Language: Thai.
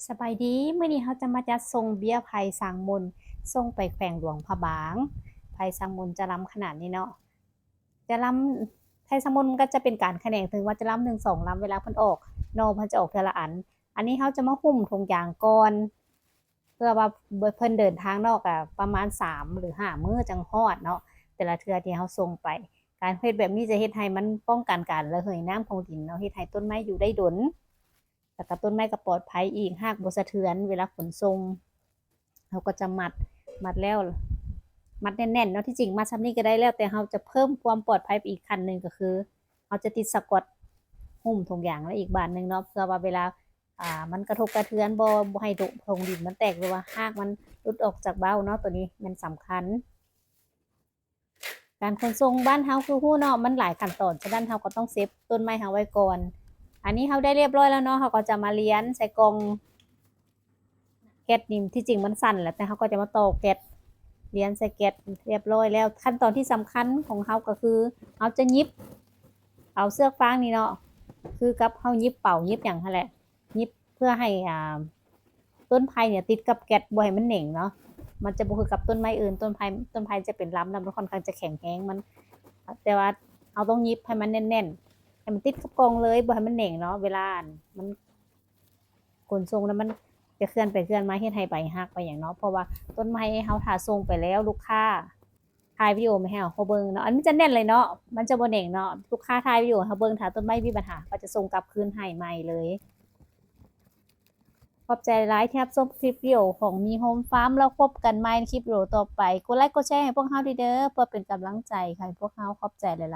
สบายดีมื้อนี้เราจะมาจัดส่งเบี้ยไผ่สร้างมนต์ส่งไปแขวงหลวงพระบางไผ่สร้างมนต์จะล้ำขนาดนี้เนาะจะล้ำไผ่สร้างมนต์มันก็จะเป็นการแขนงถึงว่าจะล้ำ1 2ล้ำเวลาเพิ่นออกเนาะเพิ่นจะออกเทื่อละอันอันนี้เราจะมาหุ้มถุงยางก่อนเพื่อว่าเพิ่นเดินทางเนาะก็ประมาณ3หรือ5มื้อจังฮอดเนาะแต่ละเทื่อที่เราส่งไปการเฮ็ดแบบนี้จะเฮ็ดให้มันป้องกันการระเหยน้ำของดินเนาะเฮ็ดให้ต้นไม้อยู่ได้ดน แล้วก็ต้นไม้ก็ปลอดภัยอีกหากบ่สะเทือนเวลาขนส่งเราก็จะมัดแล้วมัดแน่นๆเนาะที่จริงมัดซ้ำนี้ก็ได้แล้วแต่เราจะเพิ่มความปลอดภัยไปอีกขั้นหนึ่งก็คือเราจะติดสกอตหุ้มถุงยางแล้วอีกบานหนึ่งเนาะเพื่อว่าเวลามันกระทบกระเทือนบ่ให้ธงดินมันแตกหรือว่าหากมันหลุดออกจากเบ้าเนาะตัวนี้มันสำคัญการขนส่งบ้านเฮาคือฮู้เนาะมันหลายขั้นตอนฉะนั้นเราก็ต้องเซฟต้นไม้เฮาไว้ก่อนอันนี้เราได้เรียบร้อยแล้วเนาะเราก็จะมาเลี้ยนใส่กล่อง แก๊สนี่ที่จริงมันสั่นแหละแต่เขาก็จะมาต่อแก๊สเรียนใส่แก๊สเรียบร้อยแล้วขั้นตอนที่สำคัญของเขาก็คือเขาจะยิบเอาเสื้อฟางนี่เนาะคือกับเขายิบเป่ายิบอย่างนั่นแหละยิบเพื่อให้ต้นไผ่เนี่ยติดกับแก๊สบ่ให้มันเหน่งเนาะมันจะบ่คือกับต้นไม้อื่นต้นไผ่จะเป็นลำมันค่อนข้างจะแข็งแรงมันแต่ว่าเราต้องยิบให้มันแน่นๆให้มันติดกับกองเลยบ่ให้มันเหน่งเนาะเวลามัน ขนส่งแล้วมันจะเคลื่อนไปเคลื่อนมาเฮ็ดให้ใบหักไปอย่างเนาะเพราะว่าต้นไม้เฮาถ้าส่งไปแล้วลูกค้าถ่ายวิดีโอมาให้เขาเบิ่งเนาะอันนี้จะแน่นเลยเนาะมันจะบ่เน่งเนาะลูกค้าถ่ายวิดีโอให้เขาเบิ่งถ้าต้นไม้มีปัญหาก็จะส่งกลับคืนให้ใหม่เลยขอบใจหลายที่รับชมคลิปวิดีโอของมีโฮมฟาร์มแล้วพบกันใหม่ในคลิปวิดีโอต่อไปกดไลค์กดแชร์ให้พวกเราด้วยเด้อเพื่อเป็นกำลังใจให้พวกเราขอบใจหลายๆ